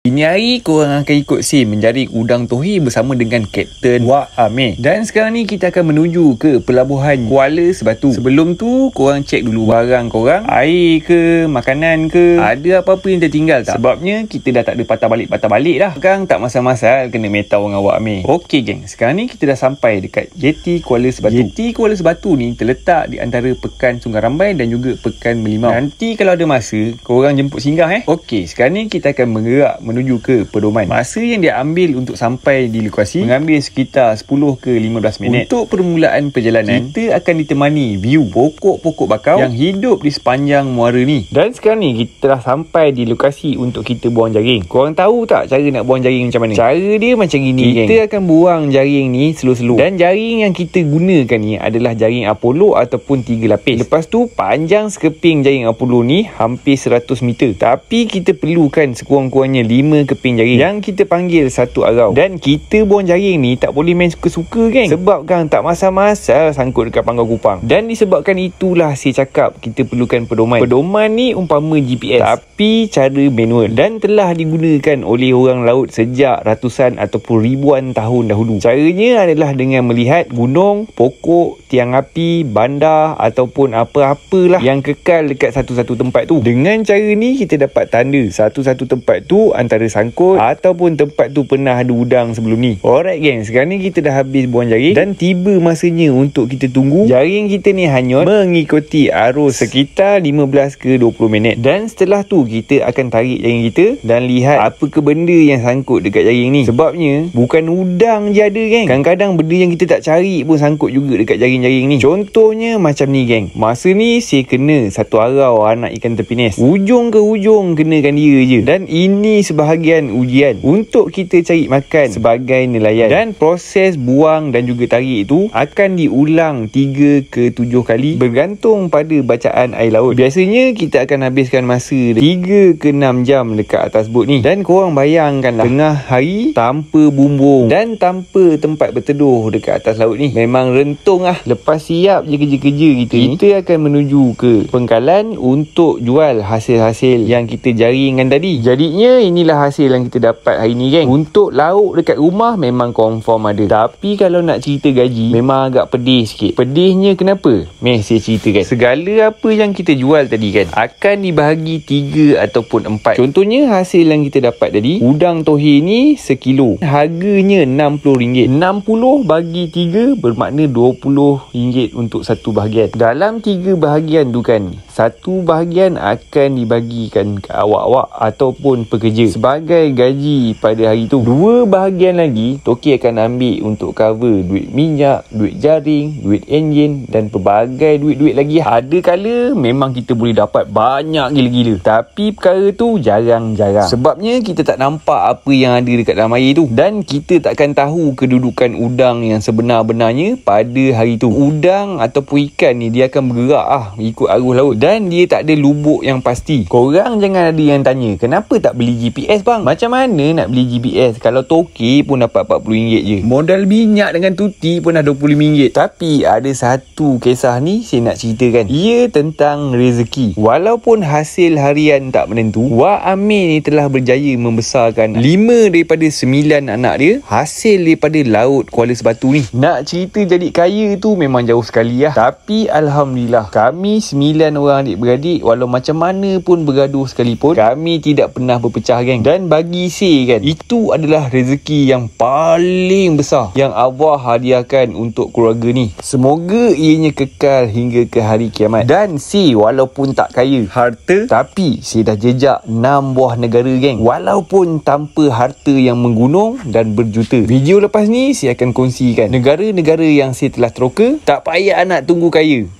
Ini hari korang akan ikut Sim menjaring udang tohi bersama dengan Kapten Wak Amir. Dan sekarang ni kita akan menuju ke pelabuhan Kuala Sebatu. Sebelum tu korang cek dulu barang korang, air ke, makanan ke, ada apa-apa yang tertinggal tak? Sebabnya kita dah tak ada patah balik dah. Sekarang tak masa-masa kena metau dengan Wak Amir. Okey geng, sekarang ni kita dah sampai dekat Jeti Kuala Sebatu. Jeti Kuala Sebatu ni terletak di antara Pekan Sungai Rambai dan juga Pekan Merlimau. Nanti kalau ada masa korang jemput singgah Okey, sekarang ni kita akan bergerak menuju ke pedoman. Masa yang dia ambil untuk sampai di lokasi mengambil sekitar 10 ke 15 minit. Untuk permulaan perjalanan, kita akan ditemani view pokok-pokok bakau yang hidup di sepanjang muara ni. Dan sekarang ni kita dah sampai di lokasi untuk kita buang jaring. Korang tahu tak cara nak buang jaring macam mana? Cara dia macam gini, kita akan buang jaring ni slow-slow. Dan jaring yang kita gunakan ni adalah jaring Apollo ataupun 3 lapis. Lepas tu panjang sekeping jaring Apollo ni hampir 100 meter. Tapi kita perlukan sekurang-kurangnya 5 keping jaring yang kita panggil satu arau. Dan kita buang jaring ni tak boleh main suka-suka geng. Sebab kan tak masa-masa sangkut dekat pangkal kupang. Dan disebabkan itulah saya cakap kita perlukan pedoman. Pedoman ni umpama GPS tapi cara manual dan telah digunakan oleh orang laut sejak ratusan ataupun ribuan tahun dahulu. Caranya adalah dengan melihat gunung, pokok, tiang api, bandar ataupun apa-apalah yang kekal dekat satu-satu tempat tu. Dengan cara ni kita dapat tanda satu-satu tempat tu antara sangkut ataupun tempat tu pernah ada udang sebelum ni. Alright geng, sekarang ni kita dah habis buang jaring dan tiba masanya untuk kita tunggu jaring kita ni hanyut mengikuti arus sekitar 15 ke 20 minit. Dan setelah tu kita akan tarik jaring kita dan lihat apa ke benda yang sangkut dekat jaring ni. Sebabnya bukan udang je ada geng. Kadang-kadang benda yang kita tak cari pun sangkut juga dekat jaring-jaring ni. Contohnya macam ni geng. Masa ni saya kena satu arau anak ikan terpinis. Ujung ke ujung kenakan dia je. Dan ini sebahagian ujian untuk kita cari makan sebagai nelayan. Dan proses buang dan juga tarik itu akan diulang 3 ke 7 kali bergantung pada bacaan air laut. Biasanya kita akan habiskan masa 3 ke 6 jam dekat atas bot ni. Dan korang bayangkanlah tengah hari tanpa bumbung dan tanpa tempat berteduh dekat atas laut ni. Memang rentung lah. Lepas siap je kerja-kerja kita akan menuju ke pangkalan untuk jual hasil-hasil yang kita jaringkan tadi. Jadinya inilah hasil yang kita dapat hari ni geng. Untuk lauk dekat rumah memang confirm ada. Tapi kalau nak cerita gaji memang agak pedih sikit. Pedihnya kenapa? Meh saya ceritakan. Segala apa yang kita jual tadi kan akan dibahagi 3 ataupun 4. Contohnya hasil yang kita dapat tadi, udang tohi ni sekilo harganya RM60. 60 bagi 3 bermakna RM20 untuk satu bahagian. Dalam 3 bahagian tu kan, satu bahagian akan dibagikan ke awak-awak ataupun pekerja sebagai gaji pada hari tu. 2 bahagian lagi Toki akan ambil untuk cover duit minyak, duit jaring, duit enjin dan pelbagai duit-duit lagi. Ada kala memang kita boleh dapat banyak gila-gila. Tapi perkara tu jarang-jarang. Sebabnya kita tak nampak apa yang ada dekat dalam air tu. Dan kita takkan tahu kedudukan udang yang sebenar-benarnya pada hari tu. Udang ataupun ikan ni dia akan bergerak ikut arus laut. Dan dia tak ada lubuk yang pasti. Korang jangan ada yang tanya, kenapa tak beli GPS bang? Macam mana nak beli GPS kalau toke pun dapat RM40 je. Modal minyak dengan tuti pun dah RM25. Tapi ada satu kisah ni saya nak ceritakan. Ia tentang rezeki. Walaupun hasil harian tak menentu, Wak Amir ni telah berjaya membesarkan 5 daripada 9 anak dia hasil daripada laut Kuala Sebatu ni. Nak cerita jadi kaya tu memang jauh sekali lah. Tapi Alhamdulillah kami 9 orang adik-beradik walau macam mana pun bergaduh sekalipun kami tidak pernah berpecah geng. Dan bagi saya kan, itu adalah rezeki yang paling besar yang Allah hadiahkan untuk keluarga ni. Semoga ianya kekal hingga ke hari kiamat. Dan si walaupun tak kaya harta, tapi saya dah jejak 6 buah negara geng. Walaupun tanpa harta yang menggunung dan berjuta. Video lepas ni saya akan kongsikan negara-negara yang saya telah teroka. Tak payah nak tunggu kaya.